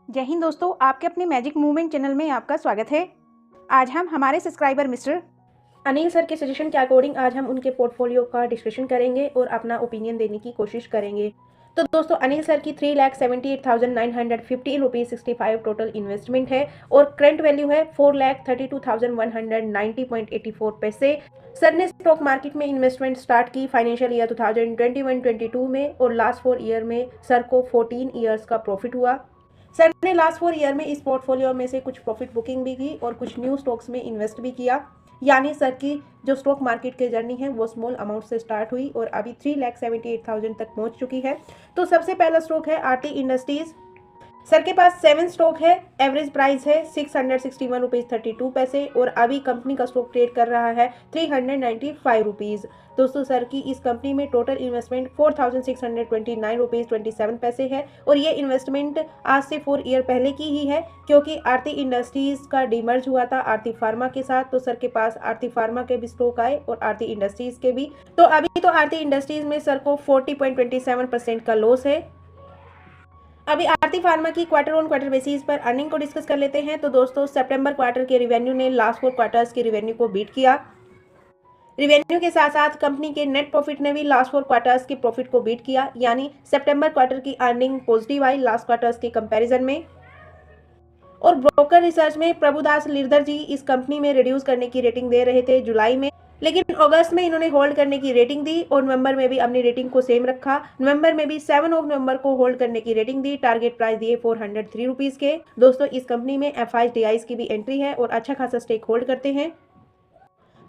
जय हिंद दोस्तों, आपके अपने मैजिक मूवमेंट चैनल में आपका स्वागत है। आज हम हमारे सब्सक्राइबर मिस्टर अनिल सर के सजेशन के अकॉर्डिंग आज हम उनके पोर्टफोलियो का डिस्कशन करेंगे और अपना ओपिनियन देने की कोशिश करेंगे। तो दोस्तों, अनिल सर की 3,78,915 रुपीज़ 65 टोटल इन्वेस्टमेंट है और करंट वैल्यू है 4,32,190.84 पैसे। सर ने स्टॉक मार्केट में इन्वेस्टमेंट स्टार्ट की फाइनेंशियल ईयर 2021-22 में और लास्ट 4 ईयर में सर को 14 ईयर्स का प्रॉफिट हुआ। सर ने लास्ट 4 ईयर में इस पोर्टफोलियो में से कुछ प्रॉफिट बुकिंग भी की और कुछ न्यू स्टॉक्स में इन्वेस्ट भी किया। यानी सर की जो स्टॉक मार्केट की जर्नी है वो स्मॉल अमाउंट से स्टार्ट हुई और अभी 3,78,000 तक पहुंच चुकी है। तो सबसे पहला स्टॉक है आरती इंडस्ट्रीज। सर के पास 7 स्टॉक है, एवरेज प्राइस है 661 रुपीज़ 32 पैसे और अभी कंपनी का स्टॉक ट्रेड कर रहा है 395 रुपीज़। दोस्तों, सर की इस कंपनी में टोटल इन्वेस्टमेंट 4,629 रुपीज़ 27 पैसे है और ये इन्वेस्टमेंट आज से 4 ईयर पहले की ही है, क्योंकि आरती इंडस्ट्रीज़ का डीमर्ज हुआ था आरती फार्मा के साथ। तो सर के पास आरती फार्मा के भी स्टॉक आए और आरती इंडस्ट्रीज़ के भी। तो अभी तो आरती इंडस्ट्रीज़ में सर को 40.27% का लॉस है। अभी आरती फार्मा की क्वार्टर ऑन क्वार्टर बेसिस पर अर्निंग को डिस्कस कर लेते हैं। तो दोस्तों, सितंबर क्वार्टर के रिवेन्यू ने लास्ट 4 क्वार्टर्स के रिवेन्यू को बीट किया। रिवेन्यू के साथ साथ कंपनी के नेट प्रॉफिट ने भी लास्ट 4 क्वार्टर्स के प्रॉफिट को बीट किया, यानी सितंबर क्वार्टर की अर्निंग पॉजिटिव आई लास्ट क्वार्टर्स के कंपैरिजन में। और ब्रोकर रिसर्च में प्रभुदास लिरधर जी इस कंपनी में रिड्यूस करने की रेटिंग दे रहे थे जुलाई में, लेकिन अगस्त में इन्होंने होल्ड करने की रेटिंग दी और नवंबर में भी अपनी रेटिंग को सेम रखा। नवंबर में भी 7 ऑफ नवंबर को होल्ड करने की रेटिंग दी, टारगेट प्राइस दिए 403 रुपीज़ के। दोस्तों, इस कंपनी में FIs की भी एंट्री है और अच्छा खासा स्टेक होल्ड करते हैं।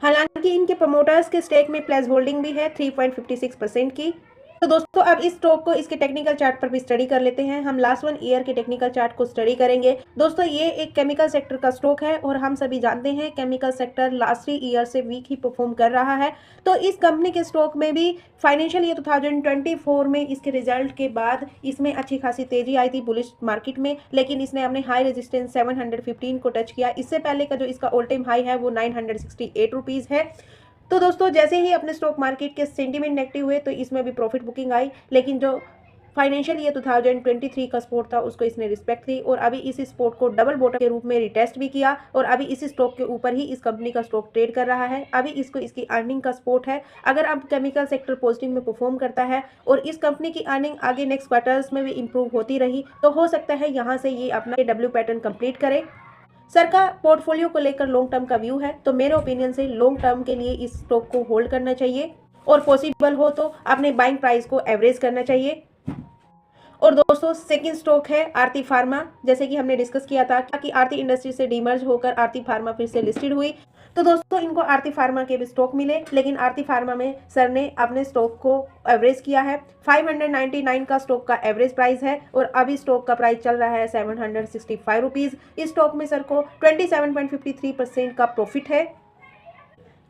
हालांकि इनके प्रमोटर्स के स्टेक में प्लेस होल्डिंग भी है 3.56% की। तो दोस्तों, अब इस स्टॉक को इसके टेक्निकल चार्ट पर भी स्टडी कर लेते हैं। हम लास्ट 1 ईयर के टेक्निकल चार्ट को स्टडी करेंगे। दोस्तों, ये एक केमिकल सेक्टर का स्टॉक है और हम सभी जानते हैं केमिकल सेक्टर लास्ट 3 ईयर से वीक ही परफॉर्म कर रहा है। तो इस कंपनी के स्टॉक में भी फाइनेंशियल ईयर 2024 में इसके रिजल्ट के बाद इसमें अच्छी खासी तेजी आई थी बुलिश मार्केट में, लेकिन इसने अपने हाई रेजिस्टेंस 715 को टच किया। इससे पहले का जो इसका ऑल टाइम हाई है वो 968 रुपीज़ है। तो दोस्तों, जैसे ही अपने स्टॉक मार्केट के सेंटीमेंट नेगेटिव हुए तो इसमें भी प्रॉफिट बुकिंग आई, लेकिन जो फाइनेंशियल ईयर 2023 का स्पोर्ट था उसको इसने रिस्पेक्ट दी और अभी इस स्पोर्ट को डबल बॉटम के रूप में रिटेस्ट भी किया और अभी इस स्टॉक के ऊपर ही इस कंपनी का स्टॉक ट्रेड कर रहा है। अभी इसको इसकी अर्निंग का सपोर्ट है। अगर अब केमिकल सेक्टर पॉजिटिव में परफॉर्म करता है और इस कंपनी की अर्निंग आगे नेक्स्ट क्वार्टर्स में भी इंप्रूव होती रही तो हो सकता है यहाँ से ये अपना डब्ल्यू पैटर्न कंप्लीट करे। सर का पोर्टफोलियो को लेकर लॉन्ग टर्म का व्यू है, तो मेरे ओपिनियन से लॉन्ग टर्म के लिए इस स्टॉक को होल्ड करना चाहिए और पॉसिबल हो तो अपने बाइंग प्राइस को एवरेज करना चाहिए। और दोस्तों, सेकंड स्टॉक है आरती फार्मा। जैसे कि हमने डिस्कस किया था कि आरती इंडस्ट्री से डीमर्ज होकर आरती फार्मा फिर से लिस्टेड हुई। तो दोस्तों, इनको आरती फार्मा के भी स्टॉक मिले, लेकिन आरती फार्मा में सर ने अपने स्टॉक को एवरेज किया है। 599 का स्टॉक का एवरेज प्राइस है और अभी स्टॉक का प्राइस चल रहा है 765 रुपीज़। इस स्टॉक में सर को 27.53% का प्रॉफिट है।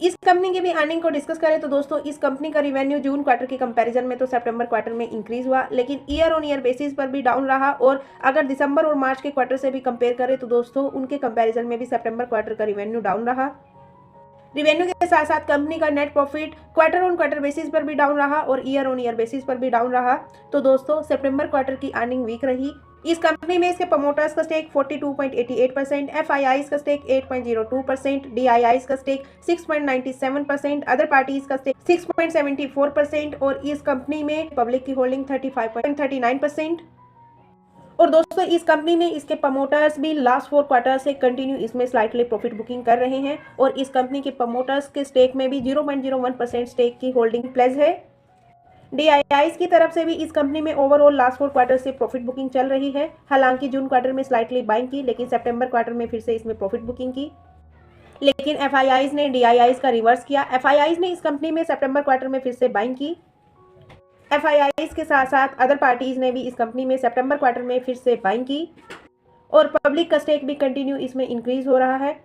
इस कंपनी की भी अर्निंग को डिस्कस करें तो दोस्तों, इस कंपनी का रिवेन्यू जून क्वार्टर के कंपैरिजन में तो सितंबर क्वार्टर में इंक्रीज हुआ, लेकिन ईयर ऑन ईयर बेसिस पर भी डाउन रहा। और अगर दिसंबर और मार्च के क्वार्टर से भी कंपेयर करें तो दोस्तों, उनके कंपैरिजन में भी सितंबर क्वार्टर का रिवेन्यू डाउन रहा। रिवेन्यू के साथ साथ कंपनी का net profit quarter on quarter basis पर भी डाउन रहा और ईयर ऑन ईयर बेसिस पर भी डाउन रहा। तो दोस्तों, सितंबर क्वार्टर की अर्निंग वीक रही। इस कंपनी में इसके प्रमोटर्स का स्टेक 42.88%, FIIs का स्टेक 8.02%, DIIs का स्टेक 6.97%, अदर पार्टीज का स्टेक 6.74% और इस कंपनी में पब्लिक की होल्डिंग 35.39%। और दोस्तों, इस कंपनी में इसके प्रमोटर्स भी लास्ट 4 क्वार्टर से कंटिन्यू इसमें स्लाइटली प्रॉफिट बुकिंग कर रहे हैं और इस कंपनी के प्रमोटर्स के स्टेक में भी 0.01% स्टेक की होल्डिंग प्लेस है। DIIs की तरफ से भी इस कंपनी में ओवरऑल लास्ट 4 क्वार्टर से प्रॉफिट बुकिंग चल रही है। हालांकि जून क्वार्टर में स्लाइटली बाइंग की, लेकिन सितंबर क्वार्टर में फिर से इसमें प्रॉफिट बुकिंग की, लेकिन FIIs ने DIIs का रिवर्स किया। FIIs ने इस कंपनी में सितंबर क्वार्टर में फिर से बाइंग की। FIIs के साथ साथ अदर पार्टीज ने भी इस कंपनी में सितंबर क्वार्टर में फिर से बाइंग की और पब्लिक का स्टेक भी कंटिन्यू इसमें इंक्रीज हो रहा है।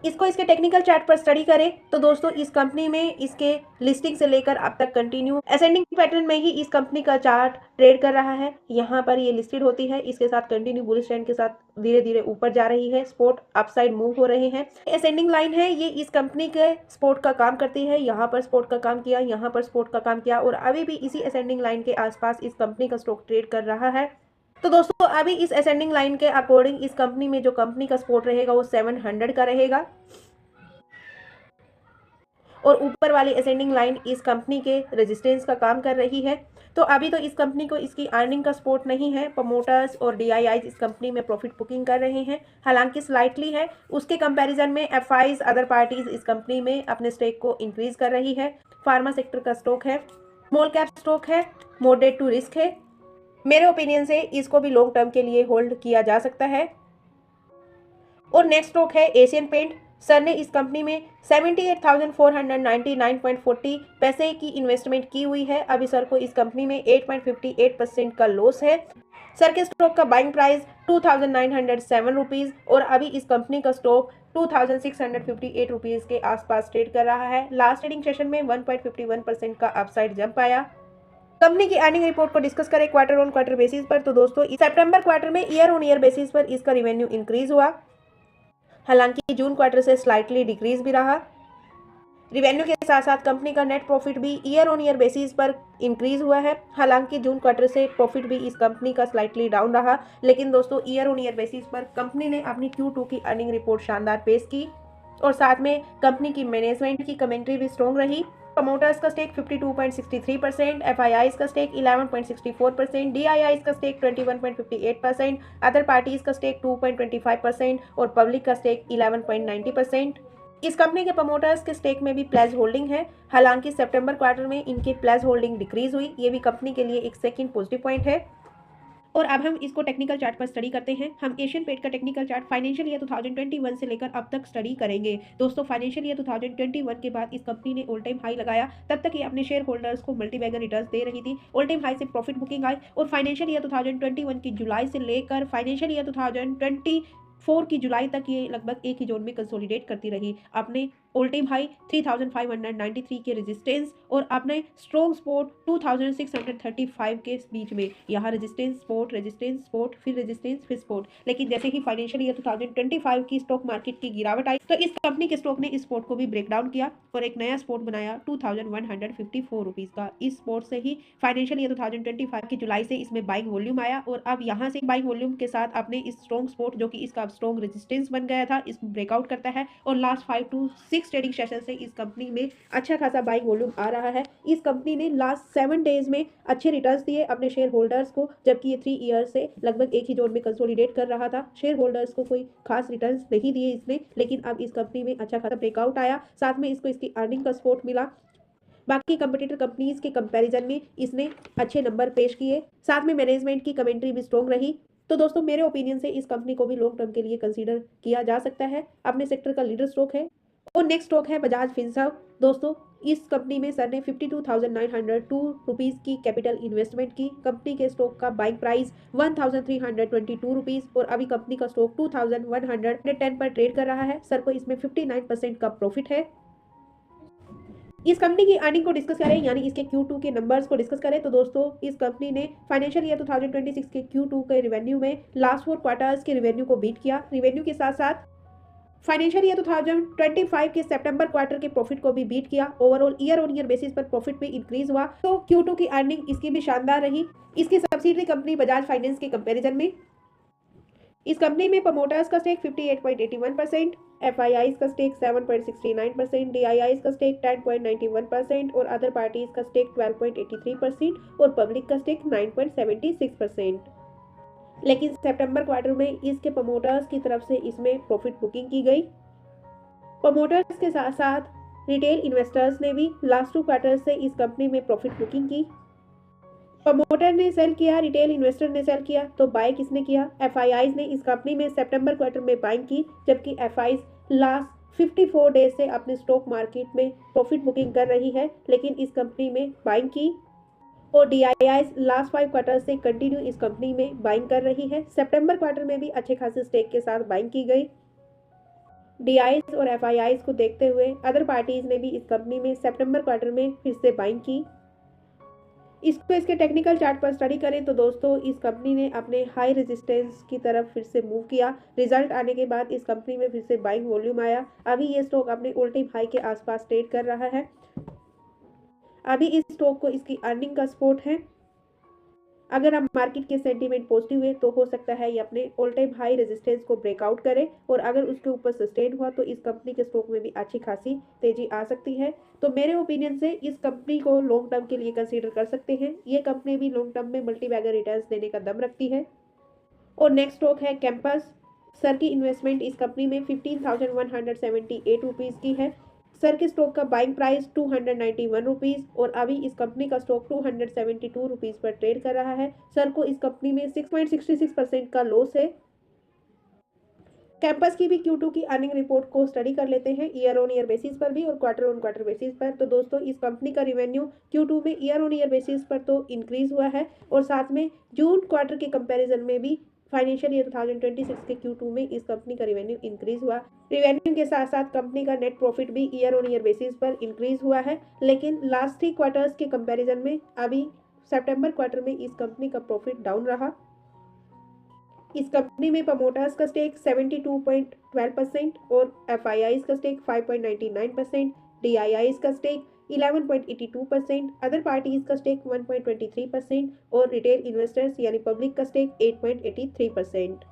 इसको इसके टेक्निकल चार्ट पर स्टडी करें तो दोस्तों, इस कंपनी में इसके लिस्टिंग से लेकर अब तक कंटिन्यू असेंडिंग पैटर्न में ही इस कंपनी का चार्ट ट्रेड कर रहा है। यहाँ पर ये लिस्टेड होती है, इसके साथ कंटिन्यू बुलिश ट्रेंड के साथ धीरे धीरे ऊपर जा रही है। स्पोर्ट अपसाइड मूव हो रहे हैं। असेंडिंग लाइन है, ये इस कंपनी के स्पोर्ट का काम करती है। यहाँ पर स्पोर्ट का काम किया, यहाँ पर स्पोर्ट का काम किया और अभी भी इसी असेंडिंग लाइन के आसपास इस कंपनी का स्टॉक ट्रेड कर रहा है। तो दोस्तों अभी इस असेंडिंग लाइन के अकॉर्डिंग इस कंपनी में जो कंपनी का सपोर्ट रहेगा वो 700 का रहेगा और ऊपर वाली असेंडिंग लाइन इस कंपनी के रेजिस्टेंस का काम कर रही है। तो अभी तो इस कंपनी को इसकी अर्निंग का सपोर्ट नहीं है। प्रमोटर्स और डीआईआईज इस कंपनी में प्रॉफिट बुकिंग कर रहे हैं, हालांकि स्लाइटली है। उसके कंपैरिजन में एफआईज अदर पार्टीज इस कंपनी में अपने स्टेक को इंक्रीज कर रही है। फार्मा सेक्टर का स्टॉक है, स्मॉल कैप स्टॉक है, मॉडरेट टू रिस्क है। मेरे ओपिनियन से इसको भी लॉन्ग टर्म के लिए होल्ड किया जा सकता है। और नेक्स्ट स्टॉक है एशियन पेंट। सर ने इस कंपनी में 78,499.40 पैसे की इन्वेस्टमेंट की हुई है। अभी सर को इस कंपनी में 8.58% का लॉस है। सर के स्टॉक का बाइंग प्राइस 2,907 रुपीज़ और अभी इस कंपनी का स्टॉक 2,658 रुपीज़ के आसपास ट्रेड कर रहा है। लास्ट ट्रेडिंग सेशन में 1.51% का अपसाइड जंप आया। कंपनी की अर्निंग रिपोर्ट को डिस्कस करें क्वार्टर ऑन क्वार्टर बेसिस पर, तो दोस्तों सितंबर क्वार्टर में ईयर ऑन ईयर बेसिस पर इसका रेवेन्यू इंक्रीज हुआ, हालांकि जून क्वार्टर से स्लाइटली डिक्रीज भी रहा। रिवेन्यू के साथ साथ कंपनी का नेट प्रॉफिट भी ईयर ऑन ईयर बेसिस पर इंक्रीज हुआ है, हालांकि जून क्वार्टर से प्रॉफिट भी इस कंपनी का स्लाइटली डाउन रहा। लेकिन दोस्तों ईयर ऑन ईयर बेसिस पर कंपनी ने अपनी Q2 की अर्निंग रिपोर्ट शानदार पेश की और साथ में कंपनी की मैनेजमेंट की कमेंट्री भी स्ट्रॉन्ग रही। प्रमोटर्स का स्टेक 52.63%, एफआईआईज का स्टेक 11.64%, डीआईआईज का स्टेक 21.58%, अदर पार्टीज का स्टेक 2.25% और पब्लिक का स्टेक 11.90%। इस कंपनी के प्रमोटर्स के स्टेक में भी प्लेज होल्डिंग है, हालांकि सितंबर क्वार्टर में इनकी प्लेज होल्डिंग डिक्रीज हुई। ये भी कंपनी के लिए एक सेकंड पॉजिटिव पॉइंट है। और अब हम इसको टेक्निकल चार्ट पर स्टडी करते हैं। हम एशियन पेट का टेक्निकल चार्ट फाइनेंशियल ईयर 2021 से लेकर अब तक स्टडी करेंगे। दोस्तों फाइनेंशियल ईयर 2021 के बाद इस कंपनी ने ऑल टाइम हाई लगाया, तब तक ये अपने शेयर होल्डर्स को मल्टीबैगर रिटर्न्स दे रही थी। ऑल टाइम हाई से प्रॉफिट बुकिंग आई और फाइनेंशियल ईयर 2021 की जुलाई से लेकर फाइनेंशियल ईयर 2024 की जुलाई तक ये लगभग एक ही जोन में कंसोलिडेट करती रही। अपने ऑल टाइम हाई 3593 के रेजिस्टेंस और अपने स्ट्रॉन्ग सपोर्ट 2635 के बीच में। यहाँ रेजिस्टेंस सपोर्ट फिर रेजिस्टेंस फिर सपोर्ट। लेकिन जैसे ही फाइनेंशियल ईयर 2025 की स्टॉक मार्केट की गिरावट आई तो इस कंपनी के स्टॉक ने इस सपोर्ट को भी ब्रेक डाउन किया और एक नया सपोर्ट बनाया 2154 रुपीज का। इस सपोर्ट से ही फाइनेंशियल ईयर 2025 की जुलाई से इसमें बाइंग वॉल्यूम आया और अब यहाँ से बाइंग वॉल्यूम के साथ अपने इस स्ट्रॉन्ग सपोर्ट जो कि इसका स्ट्रॉन्ग रेजिस्टेंस बन गया था इस ब्रेकआउट करता है और लास्ट 5 to 6 ट्रेडिंग सेशन से इस कंपनी में अच्छा खासा बाइंग वॉल्यूम आ रहा है। इस कंपनी ने लास्ट 7 डेज में अच्छे रिटर्न्स दिए अपने शेयर होल्डर्स को, जबकि ये 3 ईयर से लगभग एक ही जोन में कंसोलिडेट कर रहा था। शेयर होल्डर्स को कोई खास रिटर्न्स नहीं दिए इसने, लेकिन अब इस कंपनी में अच्छा खासा ब्रेकआउट आया, साथ में इसको इसकी अर्निंग का सपोर्ट मिला। बाकी कंपटीटर कंपनीज के कंपैरिजन में इसने अच्छे नंबर पेश किए, साथ में मैनेजमेंट की कमेंट्री भी स्ट्रॉन्ग रही। तो दोस्तों मेरे ओपिनियन से इस कंपनी को भी लॉन्ग टर्म के लिए कंसीडर किया जा सकता है। अपने सेक्टर का लीडर स्टॉक है। और नेक्स्ट स्टॉक है बजाज फिनसर्व। दोस्तों इस कंपनी में सर ने 52,902 रुपीज़ की कैपिटल इन्वेस्टमेंट की। कंपनी के स्टॉक का बाइंग प्राइस 1,322 रुपीज़ और अभी कंपनी का स्टॉक 2,110 पर ट्रेड कर रहा है। सर को इसमें 59% का प्रॉफिट है। इस कंपनी की अर्निंग को डिस्कस करें, यानी इसके Q2 के नंबर्स को डिस्कस करें, तो दोस्तों इस कंपनी ने फाइनेंशियल ईयर 2026 के Q2 के रेवेन्यू में लास्ट 4 क्वार्टर्स के रेवेन्यू को बीट किया। रेवेन्यू के साथ साथ फाइनेंशियल ईयर 2025 के सितंबर क्वार्टर के प्रॉफिट को भी बीट किया। Overall year on year basis पर प्रॉफिट भी इंक्रीज हुआ। तो Q2 की अर्निंग इसकी भी शानदार रही। इसकी सब्सिडरी कंपनी बजाज फाइनेंस के कंपैरिजन में इस कंपनी में प्रमोटर्स का स्टेक 58.81%, एफआईआईज का स्टेक 7.69%, डीआईआईज का स्टेक 10.91% और अदर पार्टीज का स्टेक 12.83% और पब्लिक का स्टेक 9.76%। लेकिन सितंबर क्वार्टर में इसके प्रमोटर्स की तरफ से इसमें प्रॉफिट बुकिंग की गई। प्रमोटर्स के साथ साथ रिटेल इन्वेस्टर्स ने भी लास्ट 2 क्वार्टर से इस कंपनी में प्रॉफिट बुकिंग की। प्रमोटर ने सेल किया, रिटेल इन्वेस्टर ने सेल किया, तो बाय किसने किया? एफआईआईज ने इस कंपनी में सितंबर क्वार्टर में बाइंग की, जबकि एफआईआईज लास्ट 54 डेज से अपने स्टॉक मार्केट में प्रॉफिट बुकिंग कर रही है, लेकिन इस कंपनी में बाइंग की। और डीआईआईज लास्ट 5 क्वार्टर से कंटिन्यू इस कंपनी में बाइंग कर रही है। सितंबर क्वार्टर में भी अच्छे खासे स्टेक के साथ बाइंग की गई। डीआईआईज और एफआईआईज को देखते हुए अदर पार्टीज ने भी इस कंपनी में सितंबर क्वार्टर में फिर से बाइंग की। इसको इसके टेक्निकल चार्ट पर स्टडी करें तो दोस्तों इस कंपनी ने अपने हाई रेजिस्टेंस की तरफ फिर से मूव किया। रिजल्ट आने के बाद इस कंपनी में फिर से बाइंग वॉल्यूम आया। अभी ये स्टॉक अपने ऑल टाइम हाई के आसपास ट्रेड कर रहा है। अभी इस स्टॉक को इसकी अर्निंग का सपोर्ट है अगर आप मार्केट के सेंटीमेंट पॉजिटिव है तो हो सकता है ये अपने ऑल टाइम हाई रेजिस्टेंस को ब्रेकआउट करे और अगर उसके ऊपर सस्टेन हुआ तो इस कंपनी के स्टॉक में भी अच्छी खासी तेजी आ सकती है। तो मेरे ओपिनियन से इस कंपनी को लॉन्ग टर्म के लिए कंसीडर कर सकते हैं। ये कंपनी भी लॉन्ग टर्म में मल्टी बैगर रिटर्न्स देने का दम रखती है। और नेक्स्ट स्टॉक है कैंपस। सर की इन्वेस्टमेंट इस कंपनी में 15,178 रुपीज़ की है। सर के स्टॉक का बाइंग प्राइस 291 रुपीज़ और अभी इस कंपनी का स्टॉक 272 रुपीज़ पर ट्रेड कर रहा है। सर को इस कंपनी में 6.66% का लॉस है। कैंपस की भी Q2 की अर्निंग रिपोर्ट को स्टडी कर लेते हैं ईयर ऑन ईयर बेसिस पर भी और क्वार्टर ऑन क्वार्टर बेसिस पर। तो दोस्तों इस कंपनी का रिवेन्यू Q2 में ईयर ऑन ईयर बेसिस पर तो इंक्रीज हुआ है और साथ में जून क्वार्टर के कंपैरिजन में भी फाइनेंशियल ईयर 2026 के Q2 में इस कंपनी का रिवेन्यू इंक्रीज हुआ। रिवेन्यू के साथ साथ कंपनी का नेट प्रॉफिट भी ईयर ऑन ईयर बेसिस पर इंक्रीज हुआ है, लेकिन लास्ट 3 क्वार्टर्स के कंपैरिजन में अभी सितंबर क्वार्टर में इस कंपनी का प्रॉफिट डाउन रहा। इस कंपनी में प्रमोटर्स का स्टेक 72.12% और FIIs का स्टेक 5.99%, DIIs का स्टेक 11.82%, अदर पार्टीज का स्टेक 1.23% और रिटेल इन्वेस्टर्स यानी पब्लिक का स्टेक 8.83%।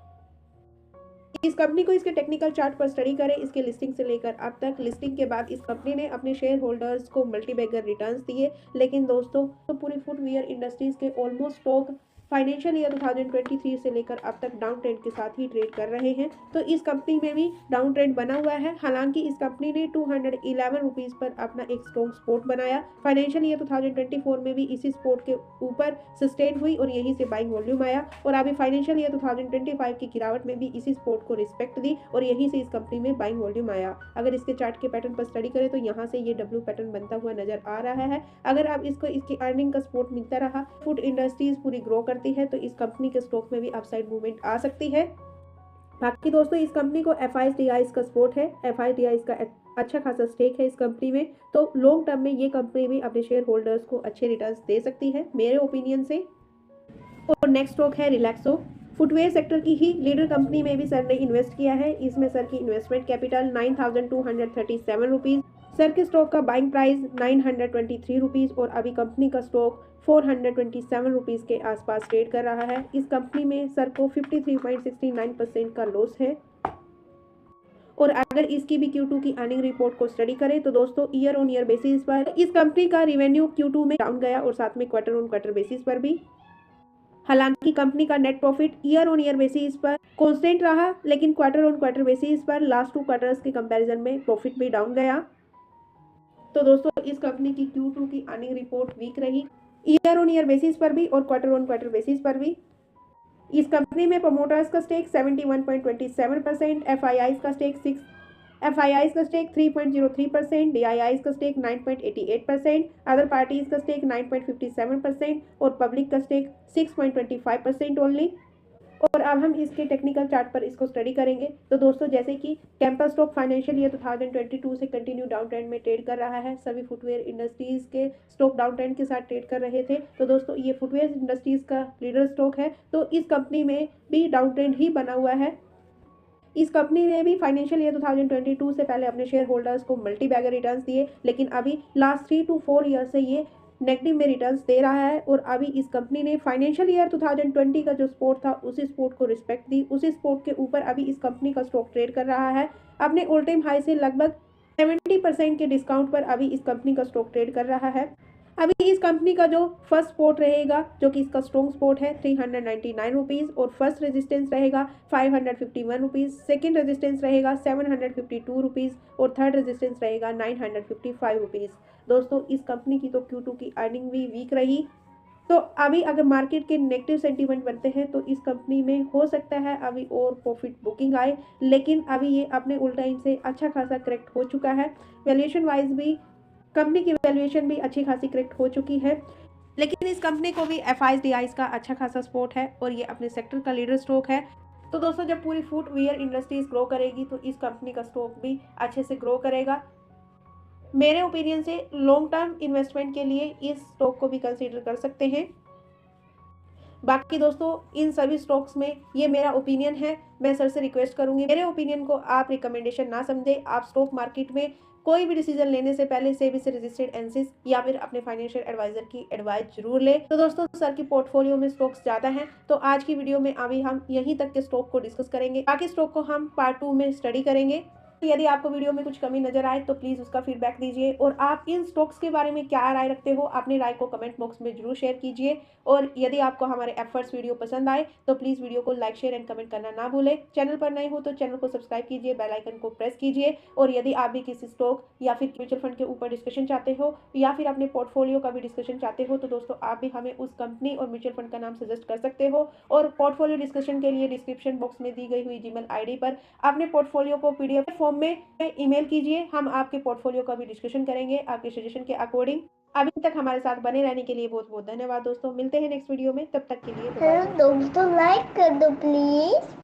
इस कंपनी को इसके टेक्निकल चार्ट पर स्टडी करें। इसके लिस्टिंग से लेकर अब तक लिस्टिंग के बाद इस कंपनी ने अपने शेयर होल्डर्स को मल्टी बैगर रिटर्न्स दिए, लेकिन दोस्तों तो पूरी फुटवियर इंडस्ट्रीज के ऑलमोस्ट स्टॉक फाइनेंशियल ईयर 2023 से लेकर अब तक डाउन ट्रेंड के साथ ही ट्रेड कर रहे हैं। तो इस कंपनी में भी डाउन ट्रेंड बना हुआ है। हालांकि इस कंपनी ने 211 रुपीज़ पर अपना एक स्ट्रॉन्ग सपोर्ट बनाया। फाइनेंशियल ईयर 2024 में भी इसी सपोर्ट के ऊपर सस्टेन हुई और यहीं से बाइंग वॉल्यूम आया और अभी फाइनेंशियल ईयर 2025 की गिरावट में भी इसी सपोर्ट को रिस्पेक्ट दी और यहीं से इस कंपनी में बाइंग वॉल्यूम आया। अगर इसके चार्ट के पैटर्न पर स्टडी करें तो यहाँ से ये डब्ल्यू पैटर्न बनता हुआ नजर आ रहा है। अगर अब इसको इसकी अर्निंग का सपोर्ट मिलता रहा, फूड इंडस्ट्रीज पूरी ग्रो करती है तो इस कंपनी के स्टॉक में भी अपसाइड मूवमेंट आ सकती है। बाकी दोस्तों इस कंपनी को FIDIs का सपोर्ट है। FIDIs का अच्छा खासा स्टेक है इस कंपनी में, तो लॉन्ग टर्म में ये कंपनी भी अपने शेयर होल्डर्स को अच्छे रिटर्न्स दे सकती है मेरे ओपिनियन से। और नेक्स्ट स्टॉक है रिलैक्सो। फुटवेयर सेक्टर की ही लीडर कंपनी में भी सर ने इन्वेस्ट किया है। इसमें सर की इन्वेस्टमेंट कैपिटल 9,237 रुपीज़, सर के स्टॉक का बाइंग प्राइस 923 रुपीज़ और अभी कंपनी का स्टॉक 427 रुपीज़ के आसपास ट्रेड कर रहा है। इस कंपनी में सर को 53.69% का लॉस है। और अगर इसकी भी Q2 की अर्निंग रिपोर्ट को स्टडी करें तो दोस्तों ईयर ऑन ईयर बेसिस पर इस कंपनी का रिवेन्यू Q2 में डाउन गया और साथ में क्वार्टर ऑन क्वार्टर बेसिस पर भी। हालांकि कंपनी का net profit year on year basis पर कांस्टेंट रहा, लेकिन क्वार्टर ऑन क्वार्टर बेसिस पर लास्ट 2 क्वार्टर्स के कंपैरिजन में प्रॉफिट भी डाउन गया। तो दोस्तों इस कंपनी की Q2 की अर्निंग रिपोर्ट वीक रही ईयर ऑन ईयर बेसिस पर भी और क्वार्टर ऑन क्वार्टर बेसिस पर भी। इस कंपनी में प्रमोटर्स का स्टेक 71.27%, FIIs का स्टेक 3.03%, DIIs का स्टेक 9.88%, अदर पार्टीज का स्टेक 9.57% और पब्लिक का स्टेक 6.25% ओनली। और अब हम इसके टेक्निकल चार्ट पर इसको स्टडी करेंगे। तो दोस्तों जैसे कि कैंपस स्टॉक फाइनेंशियल ईयर 2022 से कंटिन्यू डाउन ट्रेंड में ट्रेड कर रहा है। सभी फुटवेयर इंडस्ट्रीज के स्टॉक डाउन ट्रेंड के साथ ट्रेड कर रहे थे। तो दोस्तों ये फुटवेयर इंडस्ट्रीज का लीडर स्टॉक है, तो इस कंपनी में भी डाउन ट्रेंड ही बना हुआ है। इस कंपनी ने भी फाइनेंशियल ईयर 2022 से पहले अपने शेयर होल्डर्स को मल्टी बैगर रिटर्न्स दिए, लेकिन अभी लास्ट 3 to 4 ईयर से ये नेगेटिव में रिटर्न्स दे रहा है। और अभी इस कंपनी ने फाइनेंशियल ईयर 2020 का जो सपोर्ट था उसी सपोर्ट को रिस्पेक्ट दी। उसी सपोर्ट के ऊपर अभी इस कंपनी का स्टॉक ट्रेड कर रहा है। अपने ऑल टाइम हाई से लगभग 70% के डिस्काउंट पर अभी इस कंपनी का स्टॉक ट्रेड कर रहा है। अभी इस कंपनी का जो फर्स्ट सपोर्ट रहेगा, जो कि इसका स्ट्रॉन्ग सपोर्ट है, 399 रुपीज़ और फर्स्ट रेजिस्टेंस रहेगा 551 रुपीज़, सेकेंड रेजिस्टेंस रहेगा 752 रुपीज़ और थर्ड रेजिस्टेंस रहेगा 955 रुपीज़। दोस्तों इस कंपनी की तो Q2 की अर्निंग भी वीक रही, तो अभी अगर मार्केट के नेगेटिव सेंटीमेंट बनते हैं तो इस कंपनी में हो सकता है अभी और प्रॉफिट बुकिंग आए, लेकिन अभी ये अपने उल्टा से अच्छा खासा करेक्ट हो चुका है। वैल्यूएशन वाइज भी कंपनी की वैल्यूएशन भी अच्छी खासी करेक्ट हो चुकी है, लेकिन इस कंपनी को भी FIDIs का अच्छा खासा सपोर्ट है और ये अपने सेक्टर का लीडर स्टॉक है। तो दोस्तों जब पूरी फुटवियर इंडस्ट्रीज ग्रो करेगी तो इस कंपनी का स्टॉक भी अच्छे से ग्रो करेगा। मेरे ओपिनियन से लॉन्ग टर्म इन्वेस्टमेंट के लिए इस स्टॉक को भी कंसीडर कर सकते हैं। बाकी दोस्तों इन सभी स्टॉक्स में ये मेरा ओपिनियन है। मैं सर से रिक्वेस्ट करूंगी मेरे ओपिनियन को आप रिकमेंडेशन ना समझे। आप स्टॉक मार्केट में कोई भी डिसीजन लेने से पहले सेबी से रजिस्टर्ड एनसिस या फिर अपने फाइनेंशियल एडवाइजर की एडवाइस जरूर ले। तो दोस्तों सर की पोर्टफोलियो में स्टॉक्स ज्यादा हैं, तो आज की वीडियो में अभी हम यहीं तक के स्टॉक को डिस्कस करेंगे, बाकी स्टॉक को हम पार्ट 2 में स्टडी करेंगे। यदि आपको वीडियो में कुछ कमी नजर आए तो प्लीज उसका फीडबैक दीजिए, और आप इन स्टॉक्स के बारे में क्या राय रखते हो अपनी राय को कमेंट बॉक्स में जरूर शेयर कीजिए। और यदि आपको हमारे एफर्ट्स वीडियो पसंद आए तो प्लीज वीडियो को लाइक शेयर एंड कमेंट करना ना भूलें। चैनल पर नए हो तो चैनल को सब्सक्राइब कीजिए, बेल आइकन को प्रेस कीजिए। और यदि आप भी किसी स्टॉक या फिर म्यूचुअल फंड के ऊपर डिस्कशन चाहते हो या फिर अपने पोर्टफोलियो का भी डिस्कशन चाहते हो तो दोस्तों आप भी हमें उस कंपनी और म्यूचुअल फंड का नाम सजेस्ट कर सकते हो। और पोर्टफोलियो डिस्कशन के लिए डिस्क्रिप्शन बॉक्स में दी गई हुई जीमेल आईडी पर अपने पोर्टफोलियो को पीडीएफ फॉर्म में ईमेल कीजिए। हम आपके पोर्टफोलियो का भी डिस्कशन करेंगे आपके सजेशन के अकॉर्डिंग। अभी तक हमारे साथ बने रहने के लिए बहुत बहुत धन्यवाद दोस्तों। मिलते हैं नेक्स्ट वीडियो में, तब तक के लिए बाय। हेलो दोस्तों, लाइक कर दो प्लीज।